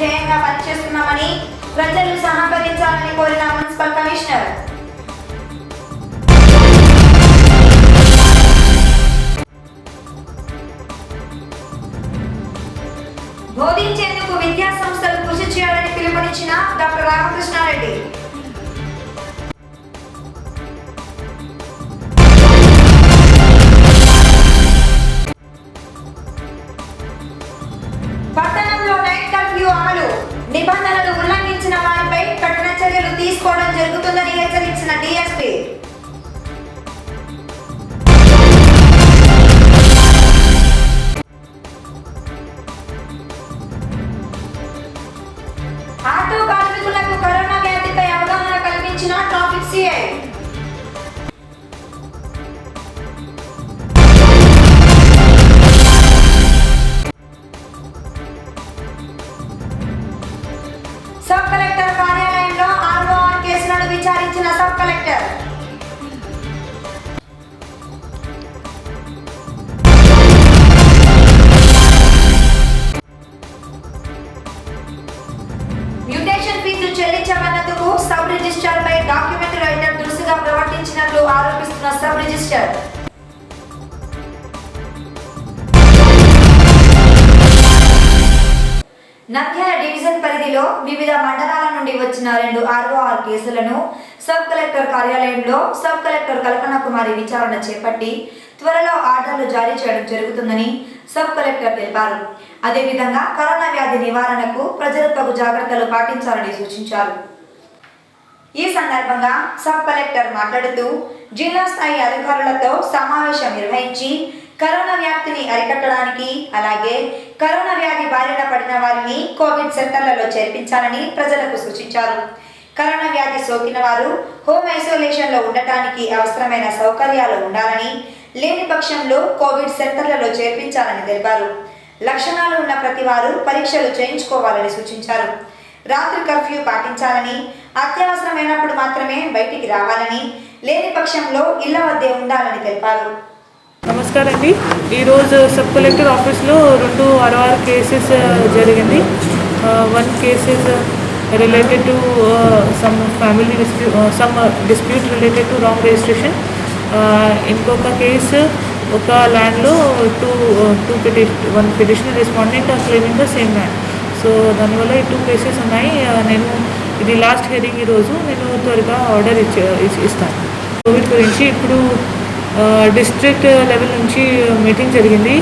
ధ్యేయంగా పనిచేస్తున్నామని ప్రజలు సహకరించాలని కోరిన మున్సిపల్ కమిషనర్. బోధించేందుకు విద్యా సంస్థలు కృషి చేయాలని పిలుపునిచ్చిన డాక్టర్ రామకృష్ణారెడ్డి. పట్టణంలో నైట్ కర్ఫ్యూ అమలు, నిబంధనలు ఉల్లంఘించిన వారిపై కఠిన చర్యలు తీసుకోవడం జరుగుతుందని హెచ్చరించిన డీఎస్పీ. ఆటో కార్మికులకు కరోనా వ్యాధిపై అవగాహన కల్పించిన ట్రాఫిక్ సిఐ. సబ్ కలెక్టర్ కార్యాలయంలో ఆర్ఓఆర్ కేసులను విచారించిన సబ్ కలెక్టర్. మ్యూటేషన్ ఫీజు చెల్లించమన్నందుకు సబ్ రిజిస్టర్ పై డాక్యుమెంట్ రైటర్ దురుసుగా ప్రవర్తించినట్లు ఆరోపిస్తున్న సబ్ రిజిస్టర్. నంద్యాల డివిజన్ పరిధిలో వివిధ మండలాల నుండి వచ్చిన 2 ఆర్ఓఆర్ కేసులను సబ్ కలెక్టర్ కార్యాలయంలో సబ్ కలెక్టర్ కల్పన కుమారి విచారణ చేపట్టి త్వరలో ఆర్డర్లు జారీ చేయడం జరుగుతుందని సబ్ కలెక్టర్ తెలిపారు. అదేవిధంగా కరోనా వ్యాధి నివారణకు ప్రజలు తగు జాగ్రత్తలు పాటించాలని సూచించారు. ఈ సందర్భంగా సబ్ కలెక్టర్ మాట్లాడుతూ జిల్లా స్థాయి అధికారులతో సమావేశం నిర్వహించి కరోనా వ్యాప్తిని అరికట్టడానికి అలాగే కరోనా వ్యాధి బారిన పడిన వారిని కోవిడ్ సెంటర్లలో చేర్పించాలని ప్రజలకు సూచించారు. కరోనా వ్యాధి సోకిన వారు హోమ్ ఐసోలేషన్ లో ఉండటానికి అవసరమైన సౌకర్యాలు ఉండాలని, లేని పక్షంలో కోవిడ్ సెంటర్లలో చేర్పించాలని తెలిపారు. లక్షణాలు ఉన్న ప్రతి వారు పరీక్షలు చేయించుకోవాలని సూచించారు. రాత్రి కర్ఫ్యూ పాటించాలని, అత్యవసరమైనప్పుడు మాత్రమే బయటికి రావాలని, లేని పక్షంలో ఇళ్ల వద్దే ఉండాలని తెలిపారు. నమస్కారం అండి. ఈరోజు సబ్ కలెక్టర్ ఆఫీస్లో 2 ఆర్ఓఆర్ కేసెస్ జరిగింది. 1 cases related to some family dispute related to wrong registration. ఇంకొక కేసు ఒక ల్యాండ్లో 1 petitioner respondent are claiming the same land. So దానివల్ల ఈ 2 కేసెస్ ఉన్నాయి. నేను ఇది లాస్ట్ హియరింగ్ ఈరోజు నేను త్వరగా ఆర్డర్ ఇస్తాను. కోవిడ్ గురించి ఇప్పుడు డిస్ట్రిక్ట్ లెవెల్ నుంచి మీటింగ్ జరిగింది.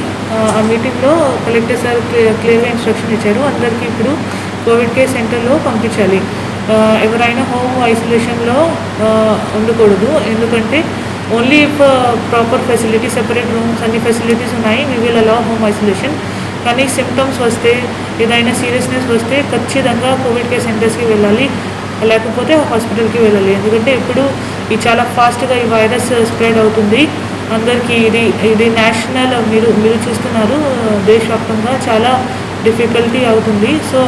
ఆ మీటింగ్లో కలెక్టర్ సార్ క్లియర్గా ఇన్స్ట్రక్షన్ ఇచ్చారు. అందరికీ ఇప్పుడు కోవిడ్ కేర్ సెంటర్లో పంపించాలి. ఎవరైనా హోమ్ ఐసోలేషన్లో ఉండకూడదు. ఎందుకంటే only if proper facility, separate rooms, అన్ని ఫెసిలిటీస్ ఉన్నాయి, we will allow home isolation. కానీ సిమ్టమ్స్ వస్తే, ఏదైనా సీరియస్నెస్ వస్తే ఖచ్చితంగా కోవిడ్ కేర్ సెంటర్స్కి వెళ్ళాలి, లేకపోతే హాస్పిటల్కి వెళ్ళాలి. ఎందుకంటే ఇప్పుడు ఇది చాలా ఫాస్ట్గా ఈ వైరస్ స్ప్రెడ్ అవుతుంది అందరికీ. ఇది నేషనల్, మీరు చూస్తున్నారు దేశవ్యాప్తంగా చాలా డిఫికల్టీ అవుతుంది. So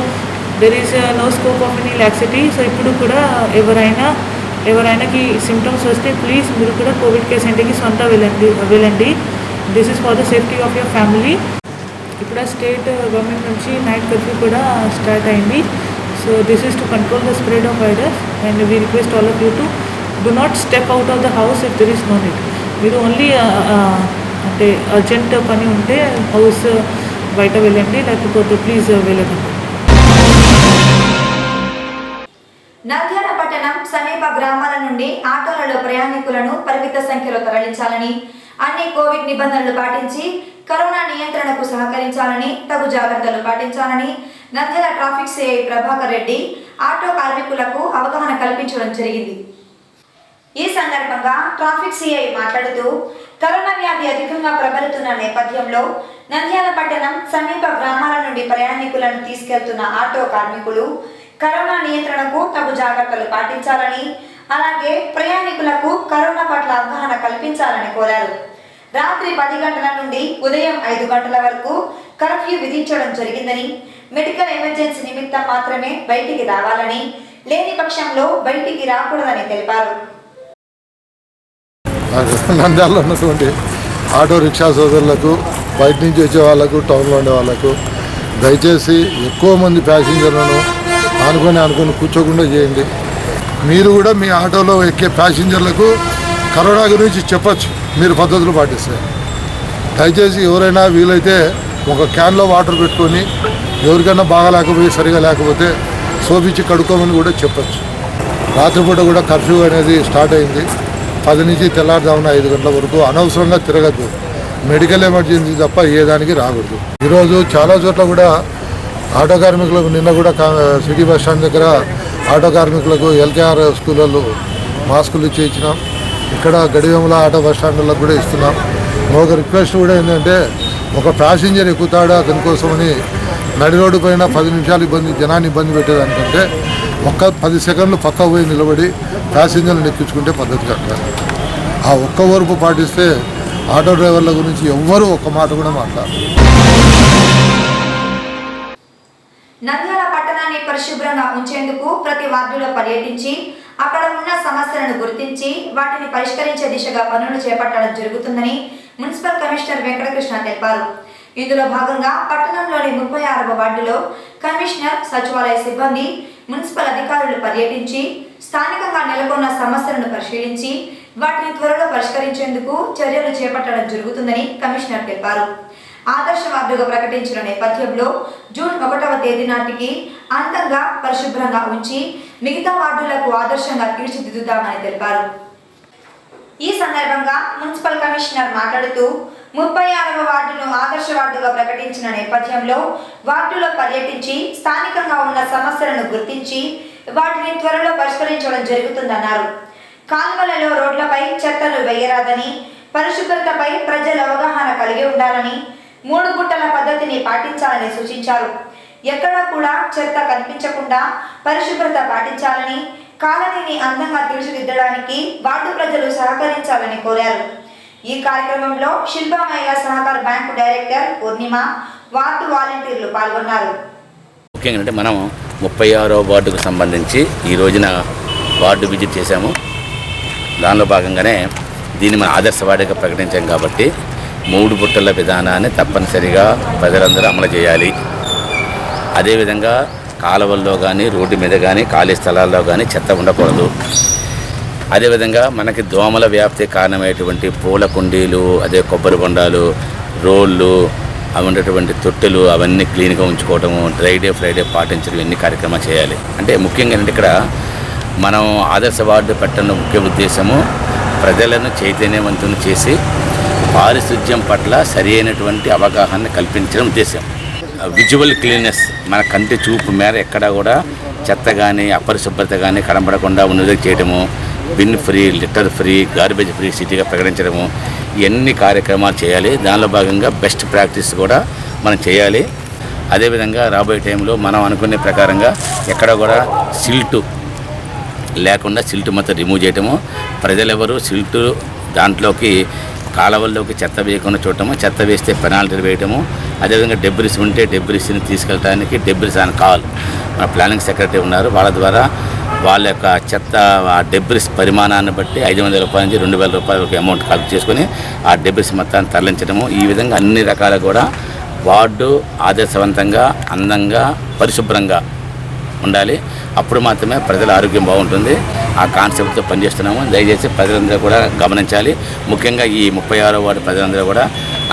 there is no scope of any laxity. So ఇప్పుడు కూడా ఎవరైనాకి సిమ్టమ్స్ వస్తే ప్లీజ్ మీరు కూడా కోవిడ్ కేర్ సెంటర్కి సొంత వెళ్ళండి. This is for the safety of your family. ఇప్పుడు స్టేట్ గవర్నమెంట్ నుంచి నైట్ కర్ఫ్యూ కూడా స్టార్ట్ అయింది. So this is to control the spread of virus and we request all of you to do not step out of the house if there is no need. మీరు only అంటే urgent పని ఉంటే house బయట వెళ్ళండి, లేకపోతే please వెళ్ళండి. నంద్యాల పట్టణం సమీప గ్రామాల నుండి ఆటోలలో ప్రయాణికులను పరిమిత సంఖ్యలో తరలించాలని, అన్ని కోవిడ్ నిబంధనలు పాటించి కరోనా నియంత్రణకు సహకరించాలని, తగు జాగ్రత్తలు పాటించాలని Nandyal traffic CI Prabhakar Reddy auto కార్మికులకు అవగాహన కల్పించడం జరిగింది. ఈ సందర్భంగా ట్రాఫిక్ సిఐ మాట్లాడుతూ కరోనా వ్యాధి అధికంగా ప్రబలుతున్న నేపథ్యంలో నంద్యాల పట్టణం సమీప గ్రామాల నుండి ప్రయాణికులను తీసుకెళ్తున్న ఆటో కార్మికులు కరోనా నియంత్రణకు తగు జాగ్రత్తలు పాటించాలని, అలాగే ప్రయాణికులకు కరోనా పట్ల అవగాహన కల్పించాలని కోరారు. రాత్రి 10 గంటల నుండి ఉదయం 5 గంటల వరకు కర్ఫ్యూ విధించడం జరిగిందని, మెడికల్ ఎమర్జెన్సీ నిమిత్తం మాత్రమే బయటికి రావాలని, లేని పక్షంలో బయటికి రాకూడదని తెలిపారు. నంద్యాలలో ఉన్నటువంటి ఆటో రిక్షా సోదరులకు, బయట నుంచి వచ్చే వాళ్ళకు, టౌన్లో ఉండే వాళ్ళకు దయచేసి ఎక్కువ మంది ప్యాసింజర్లను అనుకొని కూర్చోకుండా చేయండి. మీరు కూడా మీ ఆటోలో ఎక్కే ప్యాసింజర్లకు కరోనా గురించి చెప్పచ్చు మీరు పద్ధతులు పాటిస్తే. దయచేసి ఎవరైనా వీలైతే ఒక క్యాన్లో వాటర్ పెట్టుకొని ఎవరికైనా బాగా సరిగా లేకపోతే సోపించి కడుక్కోమని కూడా చెప్పచ్చు. రాత్రిపూట కూడా కర్ఫ్యూ అనేది స్టార్ట్ అయింది. 10 నుంచి తెల్లారుజామున 5 గంటల వరకు అనవసరంగా తిరగద్దు. మెడికల్ ఎమర్జెన్సీ తప్ప ఏ దానికి రాకూడదు. ఈరోజు చాలా చోట్ల కూడా ఆటో కార్మికులకు నిన్న కూడా సిటీ బస్ స్టాండ్ దగ్గర ఆటో కార్మికులకు ఎల్కేఆర్ స్కూళ్ళలో మాస్కులు ఇచ్చినాం. ఇక్కడ గడివేముల ఆటో బస్ స్టాండ్లకు కూడా ఇస్తున్నాం. ఒక రిక్వెస్ట్ కూడా ఏంటంటే ఒక ప్యాసింజర్ ఎక్కుతాడా అతని కోసమని నడి రోడ్డు పైన 10 నిమిషాలు జనాన్ని ఇబ్బంది పెట్టేదానికంటే 10 సెకండ్లు పక్క పోయి నిలబడి ప్యాసింజర్లను ఎక్కించుకుంటే పద్ధతి కట్టాలి. ఆ ఒక్క వరపు పాటిస్తే ఆటో డ్రైవర్ల గురించి ఎవ్వరూ ఒక్క మాట కూడా మాట్లాడారు. నంద్యాల పట్టణాన్ని పరిశుభ్రంగా ఉంచేందుకు ప్రతి వార్డులో పర్యటించి అక్కడ ఉన్న సమస్యలను గుర్తించి వాటిని పరిష్కరించే దిశగా పనులు చేపట్టడం జరుగుతుందని మున్సిపల్ కమిషనర్ వెంకటకృష్ణ తెలిపారు. ఇందులో భాగంగా పట్టణంలోని 36వ వార్డులో కమిషనర్, సచివాలయ సిబ్బంది, మున్సిపల్ అధికారులు పర్యటించి స్థానికంగా నెలకొన్న సమస్యలను పరిశీలించి వాటిని త్వరలో పరిష్కరించేందుకు చర్యలు చేపట్టడం జరుగుతుందని కమిషనర్ తెలిపారు. ఆదర్శ వార్డుగా ప్రకటించిన నేపథ్యంలో జూన్ 1వ తేదీ నాటికి అందంగా పరిశుభ్రంగా ఉంచి మిగతా వార్డులకు ఆదర్శంగా తీర్చిదిద్దుతామని తెలిపారు. ఈ సందర్భంగా మున్సిపల్ కమిషనర్ మాట్లాడుతూ 36వ వార్డును ఆదర్శ వార్డుగా ప్రకటించిన నేపథ్యంలో వార్డులో పర్యటించి స్థానికంగా ఉన్న సమస్యలను గుర్తించి వాటిని త్వరలో పరిష్కరించడం జరుగుతుందన్నారు. కాల్వలలో రోడ్లపై చెత్తలు వేయరాదని, పరిశుభ్రతపై ప్రజల అవగాహన కలిగి ఉండాలని, 3 గుట్టల పద్ధతిని పాటించాలని సూచించారు. ఎక్కడా కూడా చెత్త కనిపించకుండా పరిశుభ్రత పాటించాలని, కాలనీని అందంగా తీర్చిదిద్దడానికి వార్డు ప్రజలు సహకరించాలని కోరారు. ఈ కార్యక్రమంలో శిల్ప మహిళా సహకార బ్యాంకు డైరెక్టర్ పూర్ణిమ, వార్డు వాలంటీర్లు పాల్గొన్నారు. ముఖ్యంగా అంటే మనం 36వ వార్డుకు సంబంధించి ఈ రోజున వార్డు విజిట్ చేశాము. దానిలో భాగంగానే దీన్ని మన ఆదర్శ వార్డుగా ప్రకటించాం కాబట్టి 3 బుట్టల విధానాన్ని తప్పనిసరిగా ప్రజలందరూ అమలు చేయాలి. అదేవిధంగా కాలువల్లో కానీ, రోడ్డు మీద కానీ, ఖాళీ స్థలాల్లో కానీ చెత్త ఉండకూడదు. అదేవిధంగా మనకి దోమల వ్యాప్తి కారణమైనటువంటి పూల కుండీలు, అదే కొబ్బరి బొండాలు, రోళ్ళు, అవి ఉండేటువంటి తొట్టెలు అవన్నీ క్లీన్గా ఉంచుకోవటము, డ్రై డే ఫ్రైడే పాటించడం, ఇన్ని కార్యక్రమాలు చేయాలి. అంటే ముఖ్యంగా ఏంటంటే ఇక్కడ మనం ఆదర్శ వార్డు పెట్టడం ముఖ్య ఉద్దేశము ప్రజలను చైతన్యవంతులను చేసి పారిశుధ్యం పట్ల సరి అయినటువంటి అవగాహన కల్పించడం ఉద్దేశం. విజువల్ క్లీన్నెస్, మన కంటి చూపు మేర ఎక్కడా కూడా చెత్త కానీ అపరిశుభ్రత కానీ కనబడకుండా ఉన్నది చేయడము, bin free, litter free, garbage free సిటీగా ప్రకటించడము, ఇవన్నీ కార్యక్రమాలు చేయాలి. దానిలో భాగంగా బెస్ట్ ప్రాక్టీస్ కూడా మనం చేయాలి. అదేవిధంగా రాబోయే టైంలో మనం అనుకునే ప్రకారంగా ఎక్కడ కూడా సిల్టు లేకుండా సిల్టు మొత్తం రిమూవ్ చేయటము, ప్రజలెవరూ సిల్టు దాంట్లోకి కాలువల్లోకి చెత్త వేయకుండా చూడటము, చెత్త వేస్తే పెనాల్టీలు వేయటము, అదేవిధంగా డెబ్రిస్ ఉంటే డెబ్రిస్ని తీసుకెళ్ళడానికి డెబ్రిస్ ఆన్ కాల్ మన ప్లానింగ్ సెక్రటరీ ఉన్నారు. వాళ్ళ ద్వారా వాళ్ళ యొక్క చెత్త ఆ డెబ్రిస్ పరిమాణాన్ని బట్టి 500 రూపాయల నుంచి 2000 రూపాయల వరకు అమౌంట్ కలెక్ట్ చేసుకొని ఆ డెబ్రిస్ మొత్తాన్ని తరలించడము, ఈ విధంగా అన్ని రకాల కూడా వార్డు ఆదర్శవంతంగా, అందంగా, పరిశుభ్రంగా ఉండాలి. అప్పుడు మాత్రమే ప్రజల ఆరోగ్యం బాగుంటుంది. ఆ కాన్సెప్ట్తో పనిచేస్తున్నాము. దయచేసి ప్రజలందరూ కూడా గమనించాలి. ముఖ్యంగా ఈ 36వ వార్డు ప్రజలందరూ కూడా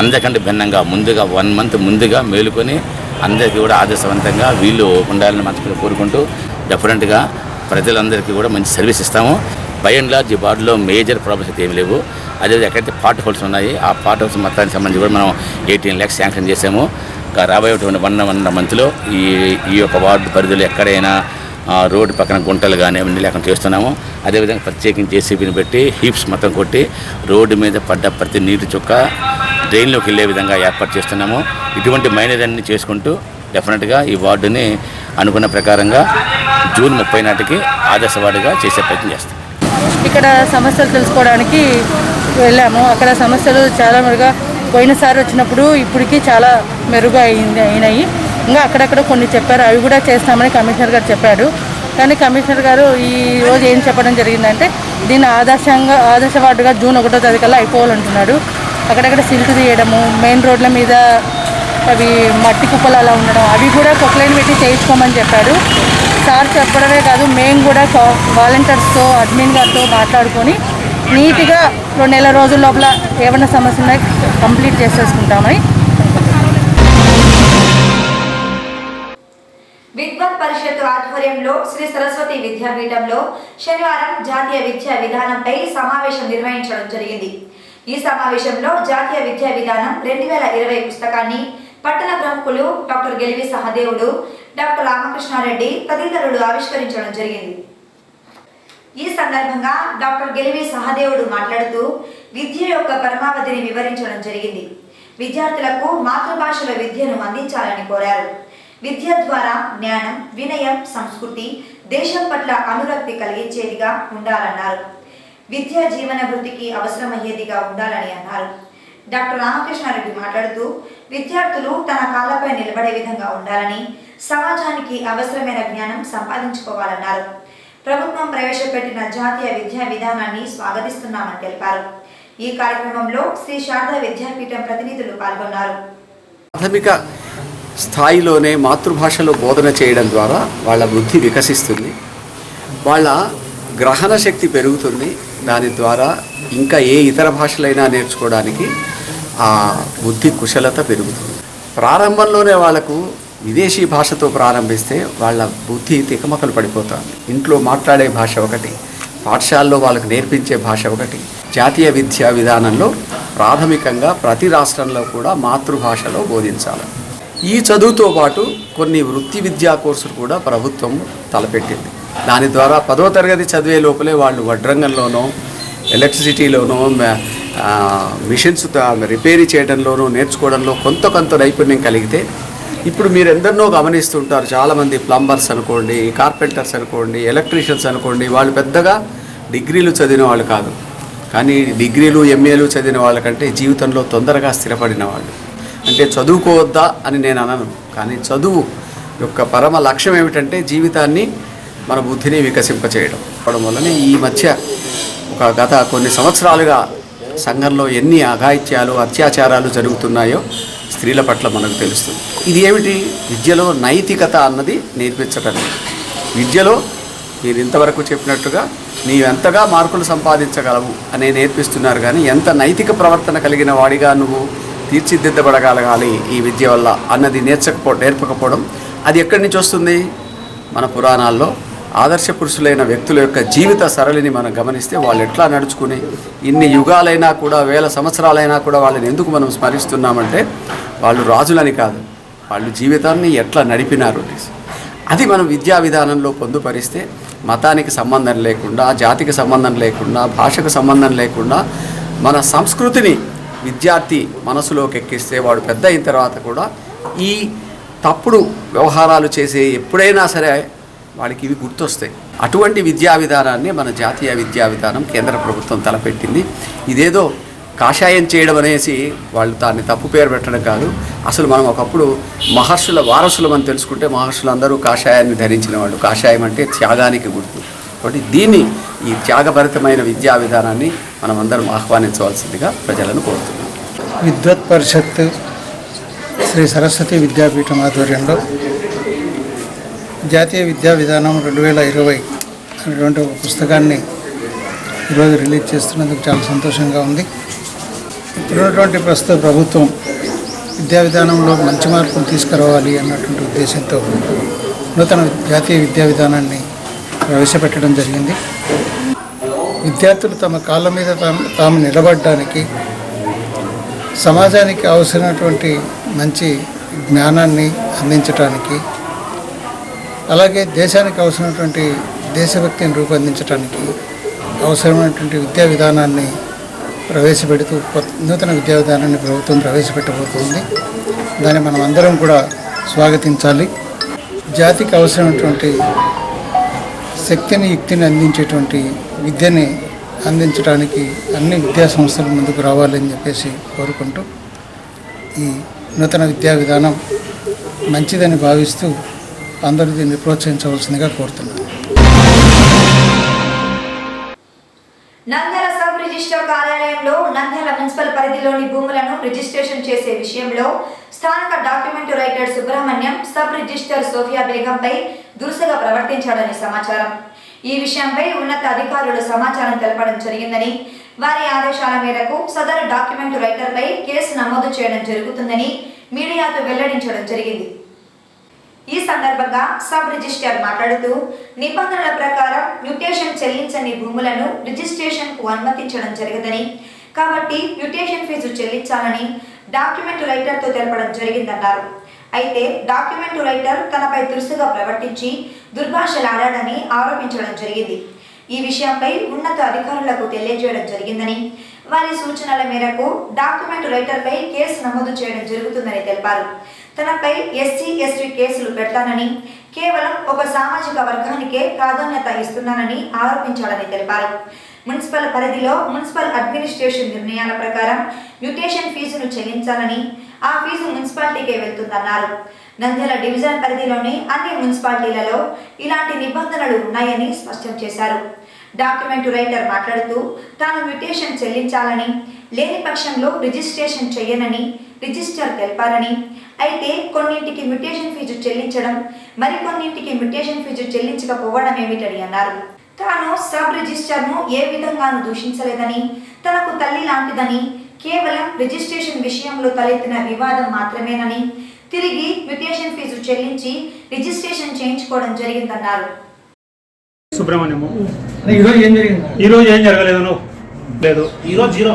అందరికంటే భిన్నంగా ముందుగా 1 మంత్ ముందుగా మేలుకొని అందరికీ కూడా ఆదర్శవంతంగా వీళ్ళు ఉండాలని మనసులో కోరుకుంటూ డెఫినెట్గా ప్రజలందరికీ కూడా మంచి సర్వీస్ ఇస్తాము. బై అండ్ లార్జ్ ఈ వార్డులో మేజర్ ప్రాబ్లమ్స్ అయితే ఏమి లేవు. అదేవిధంగా ఎక్కడైతే పార్ట్ హోల్స్ ఉన్నాయి ఆ పార్ట్ హోల్స్ మొత్తానికి సంబంధించి కూడా మనం 18 lakhs శాంక్షన్ చేసాము. రాబోయేటువంటి 1 మంత్లో ఈ యొక్క వార్డు పరిధిలో ఎక్కడైనా రోడ్డు పక్కన గుంటలు కానీ అవన్నీ లేకుండా చేస్తున్నాము. అదేవిధంగా ప్రత్యేకించి జేసీబీని పెట్టి హీప్స్ మొత్తం కొట్టి రోడ్డు మీద పడ్డ ప్రతి నీటి చుక్క డ్రైన్లోకి వెళ్ళే విధంగా ఏర్పాటు చేస్తున్నాము. ఇటువంటి మైనర్ అన్ని చేసుకుంటూ డెఫినెట్గా ఈ వార్డుని అనుకున్న ప్రకారంగా జూన్ 30 నాటికి ఆదర్శ వార్డుగా చేసే ప్రయత్నం చేస్తాం. ఇక్కడ సమస్యలు తెలుసుకోవడానికి వెళ్ళాము. అక్కడ సమస్యలు చాలా మెరుగ్గా పోయినసారి వచ్చినప్పుడు ఇప్పటికీ చాలా మెరుగ్గా అయినాయి. ఇంకా అక్కడక్కడ కొన్ని చెప్పారు, అవి కూడా చేస్తామని కమిషనర్ గారు చెప్పాడు. కానీ కమిషనర్ గారు ఈరోజు ఏం చెప్పడం జరిగిందంటే దీన్ని ఆదర్శ వార్డుగా జూన్ 1వ తేదీ కల్లా అయిపోవాలంటున్నాడు. అక్కడక్కడ సిల్ట్ తీయడము, మెయిన్ రోడ్ల మీద అవి మట్టి కుప్పలు అలా ఉండడం, అవి కూడా కొక్లైన్ పెట్టి చేయించుకోమని చెప్పారు. సార్ చెప్పడమే కాదు, మేము కూడా వాలంటీర్స్తో అడ్మిన్ గారితో మాట్లాడుకొని నీట్గా 2 నెలల రోజుల లోపల ఏమైనా సమస్య ఉన్నాయి కంప్లీట్ చేసేసుకుంటామని. విద్వత్ పరిషత్ ఆధ్వర్యంలో శ్రీ సరస్వతి విద్యాపీఠంలో శనివారం జాతీయ విద్యా విధానంపై సమావేశం నిర్వహించడం జరిగింది. ఈ సమావేశంలో జాతీయ విద్యా విధానం 2020 పుస్తకాన్ని పట్టణ ప్రముఖులు డాక్టర్ గెలివి సహదేవుడు, డాక్టర్ రామకృష్ణారెడ్డి తదితరులు ఆవిష్కరించడం జరిగింది. ఈ సందర్భంగా డాక్టర్ గెలివి సహదేవుడు మాట్లాడుతూ విద్య యొక్క పరమావధిని వివరించడం జరిగింది. విద్యార్థులకు మాతృభాషలో విద్యను అందించాలని కోరారు. విద్య ద్వారా జ్ఞానం, వినయం, సంస్కృతి, దేశం పట్ల అనురక్తి కలిగించేదిగా ఉండాలన్నారు. విద్య జీవన వృత్తికి అవసరమయ్యేదిగా ఉండాలని అన్నారు. డాక్టర్ రామకృష్ణారెడ్డి మాట్లాడుతూ విద్యార్థులు తన కాళ్ళపై నిలబడే విధంగా ఉండాలని, సమాజానికి అవసరమైన జ్ఞానం సంపాదించుకోవాలన్నారు. ప్రభుత్వం ప్రవేశపెట్టిన జాతీయ విద్యా విధానాన్ని స్వాగతిస్తున్నామని తెలిపారు. ఈ కార్యక్రమంలో శ్రీ శారదా విద్యాపీఠం ప్రతినిధులు పాల్గొన్నారు. ప్రాథమిక స్థాయిలోనే మాతృభాషలో బోధన చేయడం ద్వారా వాళ్ళ బుద్ధి వికసిస్తుంది, వాళ్ళ గ్రహణ శక్తి పెరుగుతుంది. దాని ద్వారా ఇంకా ఏ ఇతర భాషలైనా నేర్చుకోవడానికి ఆ బుద్ధి కుశలత పెరుగుతుంది. ప్రారంభంలోనే వాళ్ళకు విదేశీ భాషతో ప్రారంభిస్తే వాళ్ళ బుద్ధి తికమకలు పడిపోతుంది. ఇంట్లో మాట్లాడే భాష ఒకటి, పాఠశాలలో వాళ్ళకు నేర్పించే భాష ఒకటి. జాతీయ విద్యా విధానంలో ప్రాథమికంగా ప్రతి రాష్ట్రంలో కూడా మాతృభాషలో బోధించాలి. ఈ చదువుతో పాటు కొన్ని వృత్తి విద్యా కోర్సులు కూడా ప్రభుత్వం తలపెట్టింది. దాని ద్వారా 10వ తరగతి చదివే లోపలే వాళ్ళు వడ్రంగంలోనో, ఎలక్ట్రిసిటీలోనో, మిషన్స్ రిపేరీ చేయడంలోనో, నేర్చుకోవడంలో కొంత నైపుణ్యం కలిగితే, ఇప్పుడు మీరు ఎందరినో గమనిస్తుంటారు, చాలామంది ప్లంబర్స్ అనుకోండి, కార్పెంటర్స్ అనుకోండి, ఎలక్ట్రీషియన్స్ అనుకోండి, వాళ్ళు పెద్దగా డిగ్రీలు చదివిన వాళ్ళు కాదు, కానీ డిగ్రీలు ఎంఏలు చదివిన వాళ్ళకంటే జీవితంలో తొందరగా స్థిరపడిన వాళ్ళు. అంటే చదువుకోవద్దా అని నేను అనను, కానీ చదువు యొక్క పరమ లక్ష్యం ఏమిటంటే జీవితాన్ని, మన బుద్ధిని వికసింపచేయడం. అవడం వల్లనే ఈ మధ్య గత కొన్ని సంవత్సరాలుగా సంఘంలో ఎన్ని అఘాయిత్యాలు, అత్యాచారాలు జరుగుతున్నాయో స్త్రీల పట్ల మనకు తెలుస్తుంది. ఇది ఏమిటి? విద్యలో నైతికత అన్నది నేర్పించటం. విద్యలో మీరు ఇంతవరకు చెప్పినట్టుగా నీవెంతగా మార్కులు సంపాదించగలవు అనే నేర్పిస్తున్నారు, కానీ ఎంత నైతిక ప్రవర్తన కలిగిన వాడిగా నువ్వు తీర్చిదిద్దబడగలగాలి ఈ విద్య వల్ల అన్నది నేర్పకపోవడం. అది ఎక్కడి నుంచి వస్తుంది? మన పురాణాల్లో ఆదర్శ పురుషులైన వ్యక్తుల యొక్క జీవిత సరళిని మనం గమనిస్తే వాళ్ళు ఎట్లా నడుచుకుని ఇన్ని యుగాలైనా కూడా, 1000 సంవత్సరాలైనా కూడా వాళ్ళని ఎందుకు మనం స్మరిస్తున్నామంటే వాళ్ళు రాజులని కాదు, వాళ్ళు జీవితాన్ని ఎట్లా నడిపినారు. అది మనం విద్యా విధానంలో పొందుపరిస్తే మతానికి సంబంధం లేకుండా, జాతికి సంబంధం లేకుండా, భాషకు సంబంధం లేకుండా మన సంస్కృతిని విద్యార్థి మనసులోకి ఎక్కిస్తే వాడు పెద్ద అయిన తర్వాత కూడా ఈ తప్పుడు వ్యవహారాలు చేసే ఎప్పుడైనా సరే వాడికి ఇవి గుర్తొస్తాయి. అటువంటి విద్యా విధానాన్ని మన జాతీయ విద్యా విధానం కేంద్ర ప్రభుత్వం తలపెట్టింది. ఇదేదో కాషాయం చేయడం అనేసి వాళ్ళు దాన్ని తప్పు పేరు పెట్టడం కాదు. అసలు మనం ఒకప్పుడు మహర్షుల వారసులం అని తెలుసుకుంటే మహర్షులందరూ కాషాయాన్ని ధరించిన వాళ్ళు. కాషాయం అంటే త్యాగానికి గుర్తు. కాబట్టి దీన్ని, ఈ త్యాగభరితమైన విద్యా విధానాన్ని మనం అందరం ఆహ్వానించవలసిందిగా ప్రజలను కోరుతున్నాం. విద్వత్ పరిషత్ శ్రీ సరస్వతి విద్యాపీఠం ఆధ్వర్యంలో జాతీయ విద్యా విధానం 2020 అనేటువంటి ఒక పుస్తకాన్ని ఈరోజు రిలీజ్ చేస్తున్నందుకు చాలా సంతోషంగా ఉంది. ఇప్పుడున్నటువంటి ప్రస్తుత ప్రభుత్వం విద్యా విధానంలో మంచి మార్పులు తీసుకురావాలి అన్నటువంటి ఉద్దేశంతో నూతన జాతీయ విద్యా విధానాన్ని ప్రవేశపెట్టడం జరిగింది. విద్యార్థులు తమ కాళ్ళ మీద తాము నిలబడడానికి, సమాజానికి అవసరమైనటువంటి మంచి జ్ఞానాన్ని అందించడానికి, అలాగే దేశానికి అవసరమైనటువంటి దేశభక్తిని రూపొందించడానికి అవసరమైనటువంటి విద్యా విధానాన్ని ప్రవేశపెడుతూ నూతన విద్యా విధానాన్ని ప్రభుత్వం ప్రవేశపెట్టబోతుంది. దాన్ని మనం అందరం కూడా స్వాగతించాలి. జాతికి అవసరమైనటువంటి శక్తిని, యుక్తిని అందించేటువంటి విద్యని అందించడానికి అన్ని విద్యా సంస్థలు ముందుకు రావాలని చెప్పేసి కోరుకుంటూ ఈ నూతన విద్యా విధానం మంచిదని భావిస్తూ అందరూ దీన్ని ప్రోత్సహించవలసిందిగా కోరుతున్నాను. నంద్యాల సబ్ రిజిస్టర్ కార్యాలయంలో నంద్యాల మున్సిపల్ పరిధిలోని భూములను రిజిస్ట్రేషన్ చేసే విషయంలో స్థానిక document writer Subrahmanyam sub register Sofia బేగంపై దురుసుగా ప్రవర్తించాడని సమాచారం. ఈ విషయంపై ఉన్నత అధికారులు సమాచారం తెలపడం జరిగిందని, వారి ఆదేశాల మేరకు సదరు డాక్యుమెంట్ రైటర్పై కేసు నమోదు చేయడం జరుగుతుందని మీడియాతో వెల్లడించడం జరిగింది. ఈ సందర్భంగా సబ్ రిజిస్టర్ మాట్లాడుతూ నిబంధనల ప్రకారం మ్యూటేషన్ చెల్లించని భూములను రిజిస్ట్రేషన్కు అనుమతించడం జరగదని, కాబట్టి మ్యూటేషన్ ఫీజు చెల్లించాలని డాక్యుమెంట్ రైటర్తో తెలపడం జరిగిందన్నారు. అయితే డాక్యుమెంట్ రైటర్ తనపై దురుసుగా ప్రవర్తించి దుర్భాషలాడాడని ఆరోపించడం జరిగింది. ఈ విషయంపై ఉన్నత అధికారులకు తెలియజేయడం జరిగిందని, వారి సూచనల మేరకు డాక్యుమెంట్ రైటర్పై కేసు నమోదు చేయడం జరుగుతుందని తెలిపారు. తనపై SC/ST కేసులు పెడతానని, కేవలం ఒక సామాజిక వర్గానికే ప్రాధాన్యత ఇస్తున్నానని ఆరోపించాడని తెలిపారు. మున్సిపల్ పరిధిలో మున్సిపల్ అడ్మినిస్ట్రేషన్ నిర్ణయాల ప్రకారం మ్యూటేషన్ ఫీజును చెల్లించాలని, ఆ ఫీజు మున్సిపాలిటీకే వెళ్తుందన్నారు. నంద్యాల డివిజన్ పరిధిలోని అన్ని మున్సిపాలిటీలలో ఇలాంటి నిబంధనలు ఉన్నాయని స్పష్టం చేశారు. డాక్యుమెంట్ రైటర్ మాట్లాడుతూ తాను మ్యూటేషన్ చెల్లించాలని, లేని పక్షంలో రిజిస్ట్రేషన్ చేయనని రిజిస్టర్ తెలిపారని, అయితే కొన్నింటికి మ్యూటేషన్ ఫీజు చెల్లించడం, మరికొన్నింటికి మ్యూటేషన్ ఫీజు చెల్లించకపోవడం ఏమిటని అన్నారు. తాను సబ్ రిజిస్టర్ను ఏ విధంగానూ దూషించలేదని, తనకు తల్లి లాంటిదని, కేవలం రిజిస్ట్రేషన్ విషయంలో తలెత్తిన వివాదం మాత్రమేనని, తిరిగి మ్యూటేషన్ ఫీజు చెల్లించి రిజిస్ట్రేషన్ చేయించుకోవడం జరిగిందన్నారు. సుబ్రహ్మణ్యము ఈరోజు ఏం జరగలేదు లేదు, ఈరోజు జీరో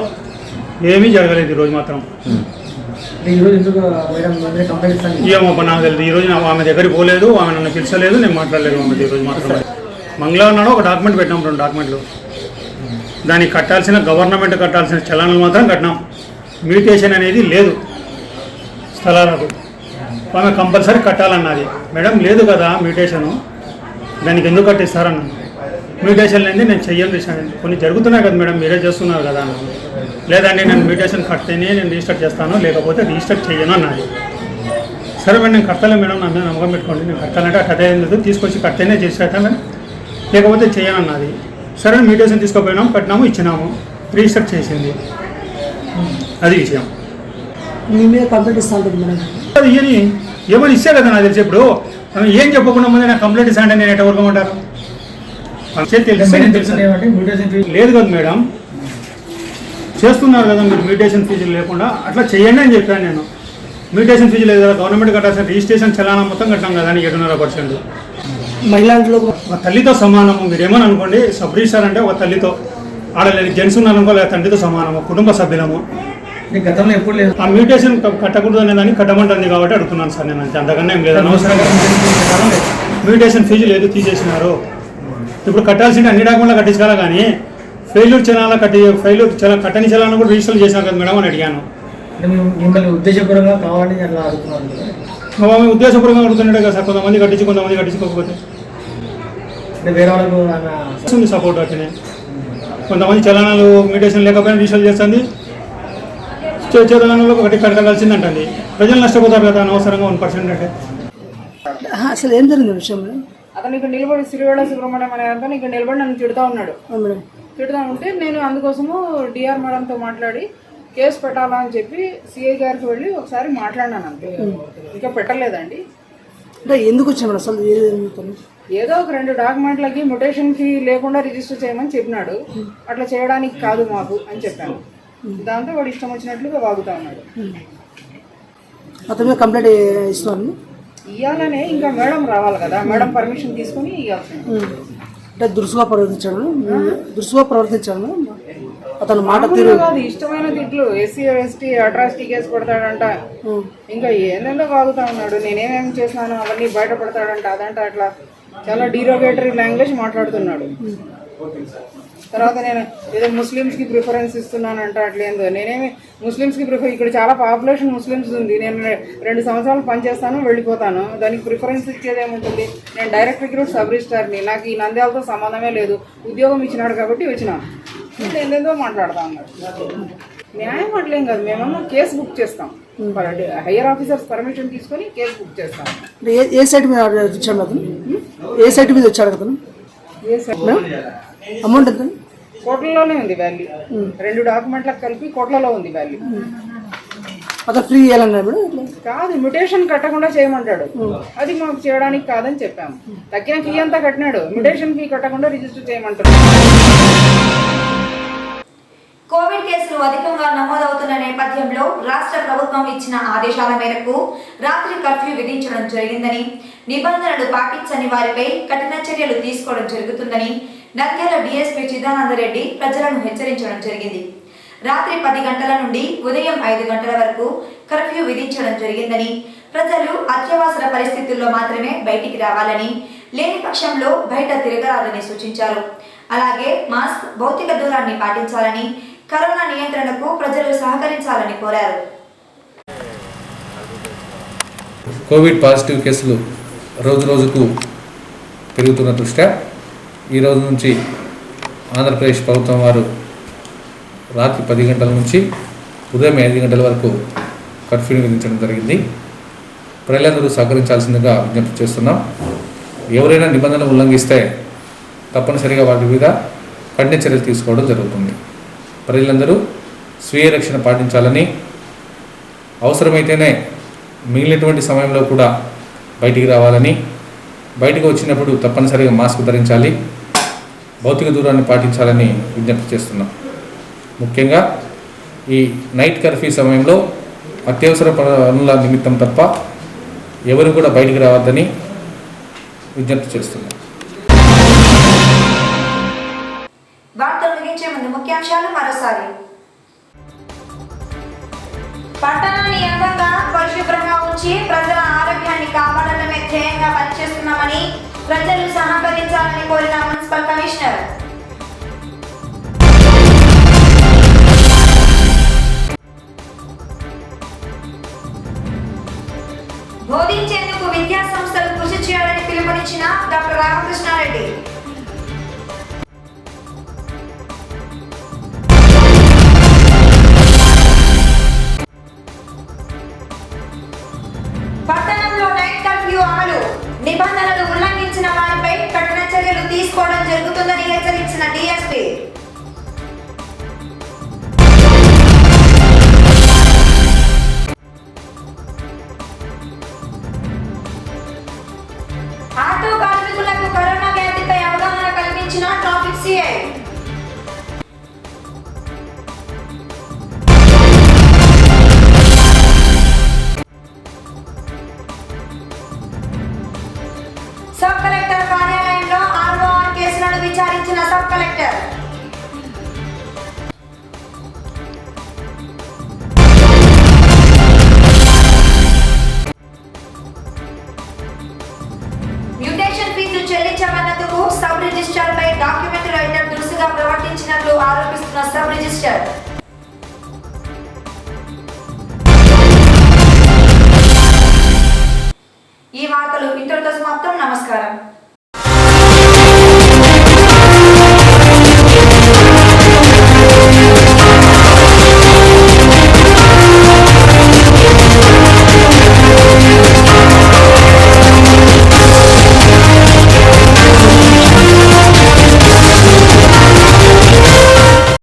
ఏమీ జరగలేదు. ఈరోజు మాత్రం ఏమో నాకు తెలియదు. ఈరోజు ఆమె దగ్గరికి పోలేదు, ఆమె నన్ను పిలిచలేదు, నేను మాట్లాడలేదు ఆమె. ఈరోజు మాత్రం మంగళవారం నాడు ఒక డాక్యుమెంట్ పెట్టినాం, 2 డాక్యుమెంట్లు. దానికి కట్టాల్సిన గవర్నమెంట్ కట్టాల్సిన చలానాలు మాత్రం కట్టినాం. మ్యూటేషన్ అనేది లేదు స్థలాలకు. ఆమె కంపల్సరీ కట్టాలన్నది. మేడం లేదు కదా మ్యూటేషను, దానికి ఎందుకు కట్టిస్తారన్నాను. మ్యూటేషన్ లేని నేను చెయ్యను, కొన్ని జరుగుతున్నాయి కదా మేడం, మీరే చేస్తున్నారు కదా అన్నాను. లేదండి నేను మ్యూటేషన్ కడితేనే నేను రిజిస్టర్ చేస్తాను, లేకపోతే రిజిస్టర్ చెయ్యను అన్నది. సరే మేడం నేను కడతలే మేడం, నన్ను నమ్మకం పెట్టుకోండి, నేను కట్టాలంటే కట్టే తీసుకొచ్చి కడితేనే చేసేస్తాను, లేకపోతే చేయను అన్నది. సరే మ్యూటేషన్ తీసుకుపోయినాము, కట్టినాము, ఇచ్చినాము, రిజిస్టర్ చేసింది. అది విషయం. అది ఏమని ఇస్తే కదా నాకు తెలిసి. ఇప్పుడు ఏం చెప్పకుండా ముందే నాకు కంప్లైంట్ ఇస్తా అంటే నేను ఎట్లా ఊరుకోమంటారు? లేదు కదా మేడం, చేస్తున్నారు కదా మీరు మ్యూటేషన్ ఫీజులు లేకుండా, అట్లా చేయండి అని చెప్పాను నేను. మ్యూటేషన్ ఫీజు లేదు కదా, గవర్నమెంట్ కట్టాల్సిన రిజిస్ట్రేషన్ చలానా మొత్తం కట్టాం కదా, 7.5%. మహిళలు ఒక తల్లితో సమానము. మీరేమని అనుకోండి, సబ్ రిజిస్టర్ అంటే ఒక తల్లితో, ఆడలేదు జెంట్స్ ఉన్నారనుకో, లేదా తండ్రితో సమానము, కుటుంబ సభ్యులము. గతంలో ఎప్పుడు లేదు. ఆ మ్యూటేషన్ కట్టకూడదు అనే దాన్ని కట్టమంటుంది కాబట్టి అడుగుతున్నాను సార్ నేను. అంతే, అంతకన్నా ఏం లేదు. అనవసరంగా మ్యూటేషన్ ఫీజు లేదు, తీసేసినారు. ఇప్పుడు కట్టాల్సింటే అన్ని డాక్యుమెంట్లు కట్టించాలి, కానీ ఫెయిల్యూర్ చలానా కట్టని చలానా కూడా రిజిస్టర్ చేశాను కదా మేడం అని అడిగాను. మిమ్మల్ని ఉద్దేశపూర్వకంగా కావాలని అట్లా అడుగుతున్నారు. ఆమె ఉద్దేశపూర్వకంగా అడుగుతున్నాడే కదా సార్. కొంతమంది కట్టించుకోకపోతే వేరే వాళ్ళకు సపోర్ట్ అట్లనే. కొంతమంది చలానాలు మ్యూటేషన్ లేకపోయినా రిజిస్టర్ చేస్తుంది, చలానాలు ఒకటి కట్టాల్సిందంటుంది. ప్రజలు నష్టపోతారు కదా అనవసరంగా 1% అంటే. అసలు ఏం జరిగింది విషయంలో? అతను ఇక్కడ నిలబడి సిరివేళ సుబ్రహ్మణ్యం అనే అతను ఇక్కడ నిలబడి నన్ను తిడుతూ ఉన్నాడు. తిడుతూ ఉంటే నేను అందుకోసము డిఆర్ మేడంతో మాట్లాడి కేసు పెట్టాలా అని చెప్పి సిఐ గారికి వెళ్ళి ఒకసారి మాట్లాడినాను. అంతే, ఇంకా పెట్టలేదండి. అంటే ఎందుకు వచ్చాము అసలు? ఏదో ఒక 2 డాక్యుమెంట్లకి మ్యూటేషన్ ఫీ లేకుండా రిజిస్టర్ చేయమని చెప్పినాడు. అట్లా చేయడానికి కాదు మాకు అని చెప్పాను. దాంతో వాడు ఇష్టం వచ్చినట్లుగా వాగుతా ఉన్నాడు. అతను కంప్లైంట్ ఇస్తున్నాను ఇవ్వాలనే ఇంకా మేడం రావాలి కదా, మేడం పర్మిషన్ తీసుకుని ఇవ్వాల్సింది. అంటే దురుసుగా ప్రవర్తించాను అతను మాట తీరు కాదు, ఇష్టమైన తిట్లు. SC/ST అట్రాసిటీ కేసు పెడతాడంట, ఇంకా ఏందేందో వాగుతా ఉన్నాడు. నేనేమేమి చేసినాను అవన్నీ బయటపడతాడంట, అదంట అట్లా చాలా డీరోగేటరీ లాంగ్వేజ్ మాట్లాడుతున్నాడు. తర్వాత నేను ఏదో ముస్లిమ్స్కి ప్రిఫరెన్స్ ఇస్తున్నానంట, అట్లేందో. నేనేమి ముస్లిమ్స్కి ఇక్కడ చాలా పాపులేషన్ ముస్లిమ్స్ ఉంది. నేను 2 సంవత్సరాలు పనిచేస్తాను, వెళ్ళిపోతాను. దానికి ప్రిఫరెన్స్ ఇచ్చేది ఏముంటుంది? నేను డైరెక్ట్ రిక్రూట్ సబ్ రిజిస్టర్ని, నాకు ఈ నంద్యాలతో సంబంధమే లేదు. ఉద్యోగం ఇచ్చినాడు కాబట్టి వచ్చినాను. ఏందేందో మాట్లాడుతా ఉన్నాడు. న్యాయం అట్లేం కాదు, మేమేమో కేసు బుక్ చేస్తాం. హైయర్ ఆఫీసర్స్ పర్మిషన్ తీసుకొని కేసు బుక్ చేస్తాం. ఏ సైట్ మీద వచ్చాడు అతను? ఏ సైట్ మీద వచ్చాడు అతను? ఏ సైట్ అమౌంట్ ఎంత? కోట్లలోనే ఉంది వాల్యూ. 2 డాక్యుమెంట్లకు కలిపి కోట్లలో ఉంది వాల్యూ. అతను ఫ్రీ ఇవ్వాలన్నాడు మేడం. కాదు, మ్యుటేషన్ కట్టకుండా చేయమంటాడు. అది మాకు చేయడానికి కాదని చెప్పాము. తగ్గిన ఫీ అంతా కట్టినాడు, మ్యుటేషన్ ఫీ కట్టకుండా రిజిస్టర్ చేయమంటాడు. కోవిడ్ కేసులు అధికంగా నమోదవుతున్న నేపథ్యంలో రాష్ట్ర ప్రభుత్వం ఇచ్చిన ఆదేశాల మేరకు రాత్రి కర్ఫ్యూ విధించడం జరిగిందని, నిబంధనలు పాటించని వారిపై కఠిన చర్యలు తీసుకోవడం జరుగుతుందని నంద్యాల డీఎస్పీ చిదానందరెడ్డి ప్రజలను హెచ్చరించడం జరిగింది. రాత్రి 10 గంటల నుండి ఉదయం 5 గంటల వరకు కర్ఫ్యూ విధించడం జరిగిందని, ప్రజలు అత్యవసర పరిస్థితుల్లో మాత్రమే బయటికి రావాలని, లేని పక్షంలో బయట తిరగరాదని సూచించారు. అలాగే మాస్క్, భౌతిక దూరాన్ని పాటించాలని, కరోనా నియంత్రణకు ప్రజలు సహకరించాలని కోరారు. కోవిడ్ పాజిటివ్ కేసులు రోజుకు పెరుగుతున్న దృష్ట్యా ఈ రోజు నుంచి ఆంధ్రప్రదేశ్ ప్రభుత్వం వారు రాత్రి 10 గంటల నుంచి ఉదయం 5 గంటల వరకు కర్ఫ్యూని విధించడం జరిగింది. ప్రజలందరూ సహకరించాల్సిందిగా విజ్ఞప్తి చేస్తున్నాం. ఎవరైనా నిబంధనలు ఉల్లంఘిస్తే తప్పనిసరిగా వాటి మీద కఠిన చర్యలు తీసుకోవడం జరుగుతుంది. ప్రజలందరూ స్వీయ రక్షణ పాటించాలని, అవసరమైతేనే మిగిలినటువంటి సమయంలో కూడా బయటికి రావాలని, బయటకు వచ్చినప్పుడు తప్పనిసరిగా మాస్క్ ధరించాలి, భౌతిక దూరాన్ని పాటించాలని విజ్ఞప్తి చేస్తున్నాం. ముఖ్యంగా ఈ నైట్ కర్ఫ్యూ సమయంలో అత్యవసర పనుల నిమిత్తం తప్ప ఎవరు కూడా బయటికి రావద్దని విజ్ఞప్తి చేస్తున్నాం. వార్తలు ముగించే ముందు ముఖ్యాంశాలు మరోసారి. పట్టణాన్ని అందంగా పరిశుభ్రంగా ఉంచి ప్రజల ఆరోగ్యాన్ని కాపాడటమే ధ్యేయంగా పనిచేస్తున్నామని ప్రజలు సహకరించాలని కోరిన మున్సిపల్ కమిషనర్. బోధించేందుకు విద్యా సంస్థలు కృషి చేయాలని పిలుపునిచ్చిన డాక్టర్ రామకృష్ణారెడ్డి. పట్టణంలో నైట్ కర్ఫ్యూ అమలు, నిబంధనలు ఉల్లంఘించిన వారిపై కఠిన చర్యలు తీసుకోవడం జరుగుతుందని హెచ్చరించిన డీఎస్పీ. ఆటో కార్మికులకు కరోనా వ్యాధిపై అవగాహన కల్పించిన ట్రాఫిక్ సిఐ. సబ్ కలెక్టర్ కార్యాలయంలో ఆర్ఓఆర్ కేసులను విచారించిన సబ్ కలెక్టర్. మ్యూటేషన్ ఫీజు చెల్లించమన్నందుకు సబ్ రిజిస్టర్ పై డాక్యుమెంట్ రైటర్ దురుసుగా ప్రవర్తించినట్లు ఆరోపిస్తున్న సబ్ రిజిస్టర్. ఈ వార్తలు ఇంతటితో సమాప్తం. నమస్కారం.